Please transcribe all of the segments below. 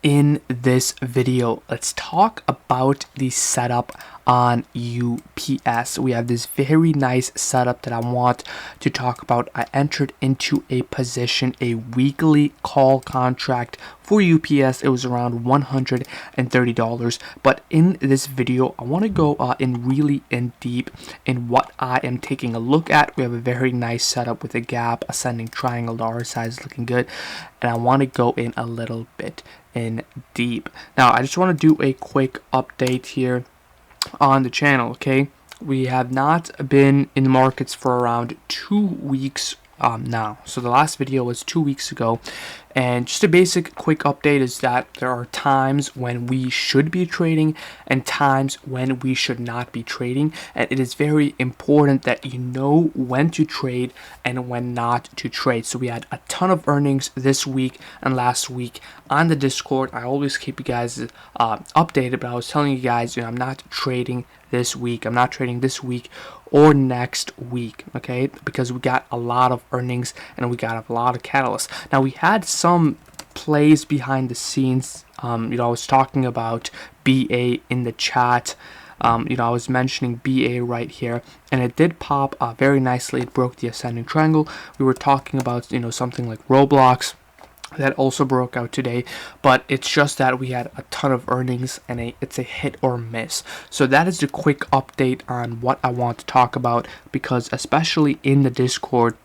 In this video, let's talk about the setup on UPS. We have this very nice setup that I want to talk about. I entered into a position, a weekly call contract for UPS. It was around $130, but in this video I want to go really in deep in what I am taking a look at. We have a very nice setup with a gap, ascending triangle, the RSI is looking good, and I want to go in a little bit in deep. Now I just want to do a quick update here on the channel. Okay, we have not been in the markets for around 2 weeks now. So the last video was 2 weeks ago, and just a basic quick update is that there are times when we should be trading and times when we should not be trading, and it is very important that you know when to trade and when not to trade. So we had a ton of earnings this week and last week on the Discord. I always keep you guys updated, but I was telling you guys, I'm not trading this week. I'm not trading this week or next week, okay, because we got a lot of earnings and we got a lot of catalysts. Now we had some plays behind the scenes. I was talking about BA in the chat. I was mentioning BA right here, and it did pop very nicely. It broke the ascending triangle. We were talking about something like Roblox that also broke out today, but it's just that we had a ton of earnings and it's a hit or miss. So that is the quick update on what I want to talk about, because especially in the Discord,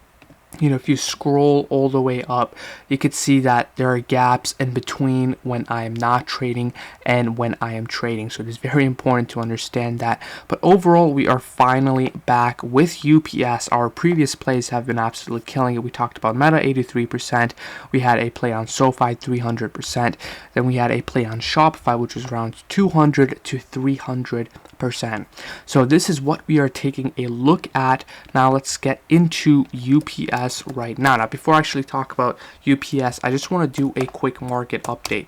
if you scroll all the way up, you could see that there are gaps in between when I am not trading and when I am trading. So it is very important to understand that. But overall, we are finally back with UPS. Our previous plays have been absolutely killing it. We talked about Meta, 83%. We had a play on SoFi, 300%. Then we had a play on Shopify, which was around 200 to 300%. So this is what we are taking a look at. Now let's get into UPS right now. Now, before I actually talk about UPS, I just want to do a quick market update.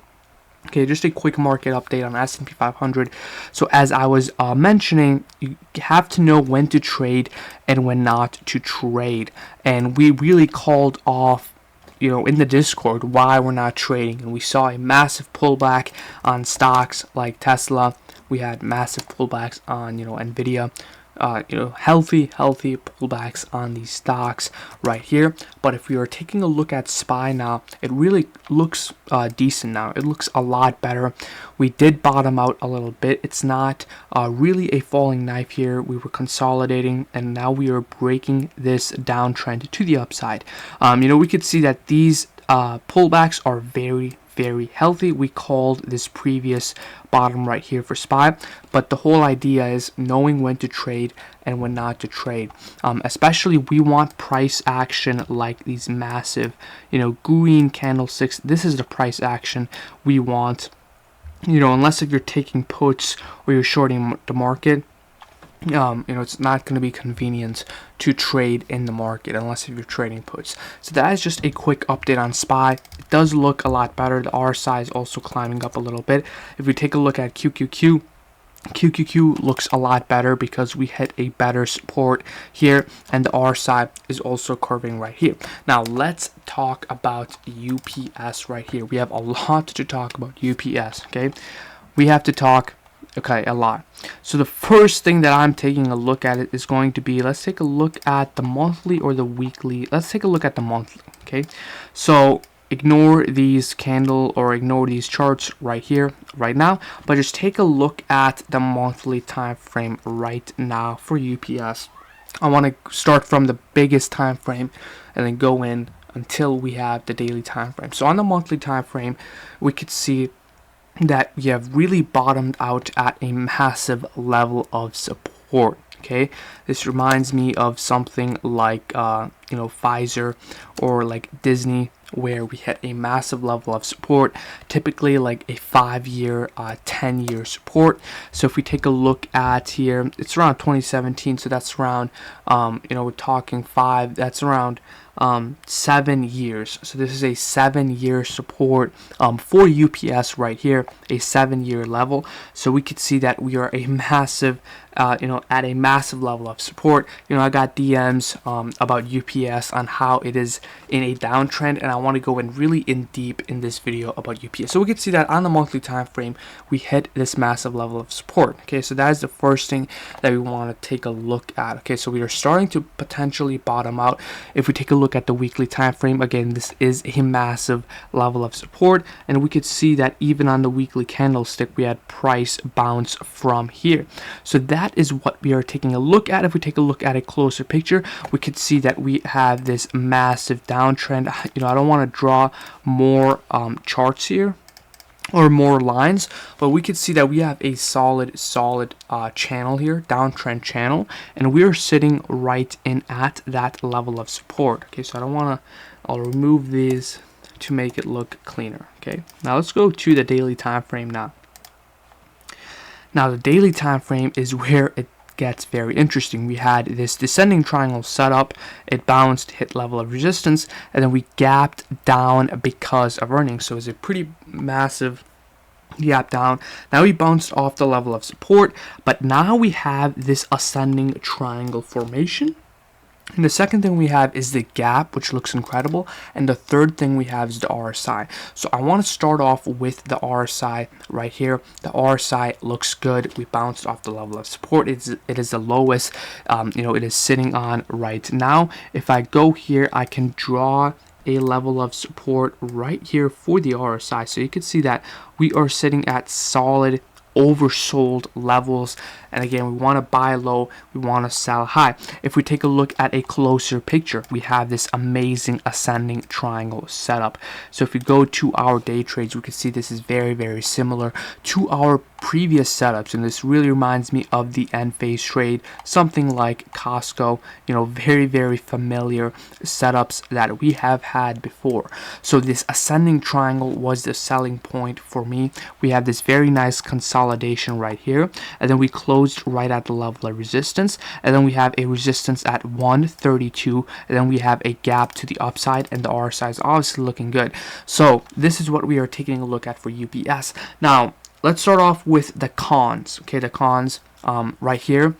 Okay, just a quick market update on S&P 500. So as I was mentioning, you have to know when to trade and when not to trade. And we really called off in the Discord why we're not trading, and we saw a massive pullback on stocks like Tesla. We had massive pullbacks on Nvidia. Healthy pullbacks on these stocks right here. But if we are taking a look at SPY now, it really looks decent now. It looks a lot better. We did bottom out a little bit. It's not really a falling knife here. We were consolidating, and now we are breaking this downtrend to the upside. We could see that these pullbacks are very healthy. We called this previous bottom right here for SPY, but the whole idea is knowing when to trade and when not to trade. Especially we want price action like these massive green candlesticks. This is the price action we want, unless if you're taking puts or you're shorting the market. It's not going to be convenient to trade in the market unless if you're trading puts. So that is just a quick update on SPY. It does look a lot better. The RSI is also climbing up a little bit. If we take a look at QQQ looks a lot better because we hit a better support here, and the RSI is also curving right here. Now let's talk about UPS right here. We have a lot to talk about UPS. Okay, we have to talk a lot. So the first thing that I'm taking a look at is going to be, let's take a look at the monthly or the weekly. Let's take a look at the monthly. Okay, so ignore these ignore these charts right here right now, but just take a look at the monthly time frame right now for UPS. I want to start from the biggest time frame and then go in until we have the daily time frame. So on the monthly time frame, we could see that we have really bottomed out at a massive level of support. Okay, this reminds me of something like Pfizer or like Disney, where we hit a massive level of support, typically like a 5-year 10-year support. So if we take a look at here, it's around 2017, so that's around we're talking that's around 7 years. So this is a 7-year support for UPS right here, a 7-year level. So we could see that we are a massive at a massive level of support. I got DMs about UPS on how it is in a downtrend, and I want to go in really in deep in this video about UPS. So we can see that on the monthly time frame, we hit this massive level of support. Okay, so that is the first thing that we want to take a look at. Okay, so we are starting to potentially bottom out. If we take a look at the weekly time frame, again, this is a massive level of support, and we could see that even on the weekly candlestick, we had price bounce from here. So that is what we are taking a look at. If we take a look at a closer picture, we could see that we have this massive downtrend. I don't want to draw more charts here or more lines, but we could see that we have a solid channel here, downtrend channel, and we are sitting right in at that level of support. Okay, so I'll remove these to make it look cleaner. Okay, now let's go to the daily time frame now. Now the daily time frame is where it gets very interesting. We had this descending triangle set up, it bounced, hit level of resistance, and then we gapped down because of earnings. So it's a pretty massive gap down. Now we bounced off the level of support, but now we have this ascending triangle formation. And the second thing we have is the gap, which looks incredible. And the third thing we have is the RSI. So I want to start off with the RSI right here. The RSI looks good. We bounced off the level of support. It is the lowest, it is sitting on right now. If I go here, I can draw a level of support right here for the RSI. So you can see that we are sitting at solid oversold levels, and again, we want to buy low, we want to sell high. If we take a look at a closer picture, we have this amazing ascending triangle setup. So if we go to our day trades, we can see this is very similar to our previous setups, and this really reminds me of the Enphase trade, something like Costco, very familiar setups that we have had before. So this ascending triangle was the selling point for me. We have this very nice consolidation right here, and then we closed right at the level of resistance, and then we have a resistance at 132, and then we have a gap to the upside, and the RSI is obviously looking good. So this is what we are taking a look at for UPS. Now let's start off with the cons. Okay, the cons right here,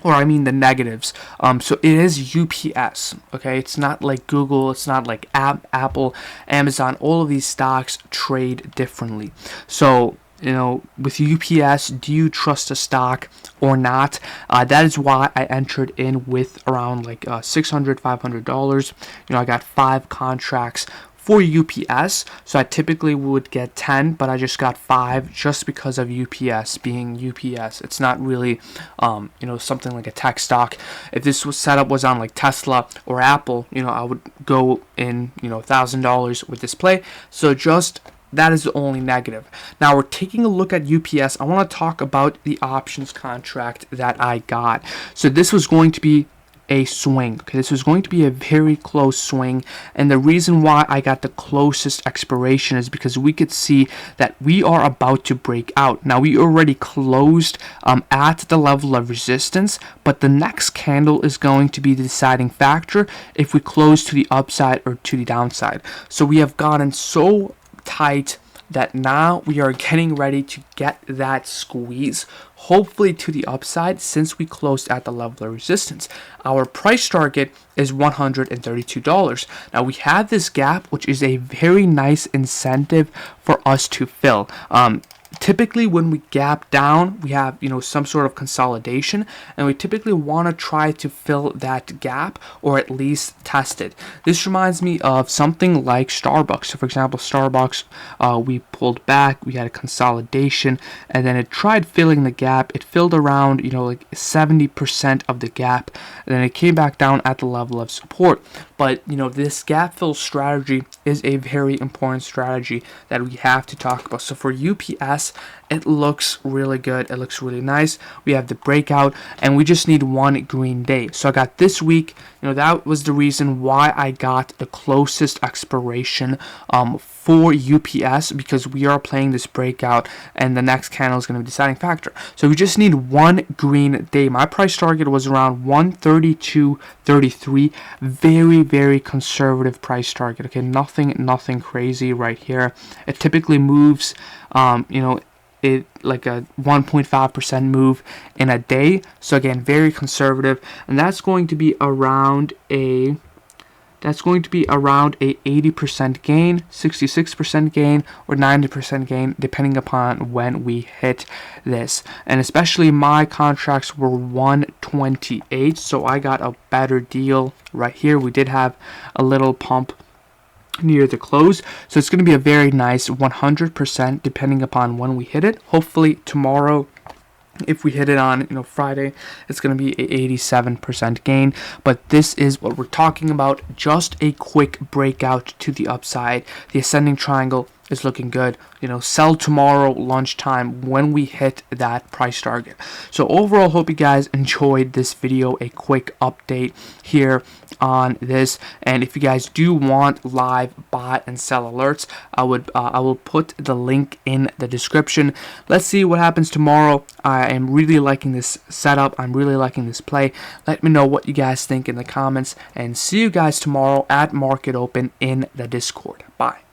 or I mean the negatives. So it is UPS. Okay, it's not like Google, it's not like Apple, Amazon. All of these stocks trade differently. So with UPS, do you trust a stock or not? That is why I entered in with around like $600, $500. I got 5 contracts for UPS, so I typically would get 10, but I just got 5 just because of UPS being UPS. It's not really something like a tech stock. If this setup was on like Tesla or Apple, I would go in $1,000 with this play. So just that is the only negative. Now we're taking a look at UPS. I want to talk about the options contract that I got. So this was going to be a swing. Okay, this was going to be a very close swing, and the reason why I got the closest expiration is because we could see that we are about to break out. Now we already closed at the level of resistance, but the next candle is going to be the deciding factor if we close to the upside or to the downside. So we have gotten so tight that now we are getting ready to get that squeeze, hopefully to the upside, since we closed at the level of resistance. Our price target is $132. Now we have this gap, which is a very nice incentive for us to fill. Typically when we gap down, we have some sort of consolidation, and we typically want to try to fill that gap or at least test it. This reminds me of something like Starbucks. So for example, Starbucks, we pulled back, we had a consolidation, and then it tried filling the gap. It filled around like 70% of the gap, and then it came back down at the level of support. But this gap fill strategy is a very important strategy that we have to talk about. So for UPS, UPS. It looks really good. It looks really nice. We have the breakout, and we just need one green day. So I got this week. That was the reason why I got the closest expiration for UPS, because we are playing this breakout, and the next candle is going to be the deciding factor. So we just need one green day. My price target was around 132.33. Very, very conservative price target. Okay, nothing crazy right here. It typically moves, it like a 1.5% move in a day. So again, very conservative, and that's going to be around a 80% gain, 66% gain, or 90% gain, depending upon when we hit this. And especially my contracts were 128, so I got a better deal right here. We did have a little pump near the close, so it's going to be a very nice 100% depending upon when we hit it. Hopefully tomorrow, if we hit it on Friday, it's going to be a 87% gain. But this is what we're talking about, just a quick breakout to the upside. The ascending triangle is looking good. Sell tomorrow lunchtime when we hit that price target. So overall, hope you guys enjoyed this video, a quick update here on this. And if you guys do want live buy and sell alerts, I will put the link in the description. Let's see what happens tomorrow. I am really liking this setup. I'm really liking this play. Let me know what you guys think in the comments, and see you guys tomorrow at Market Open in the Discord. Bye.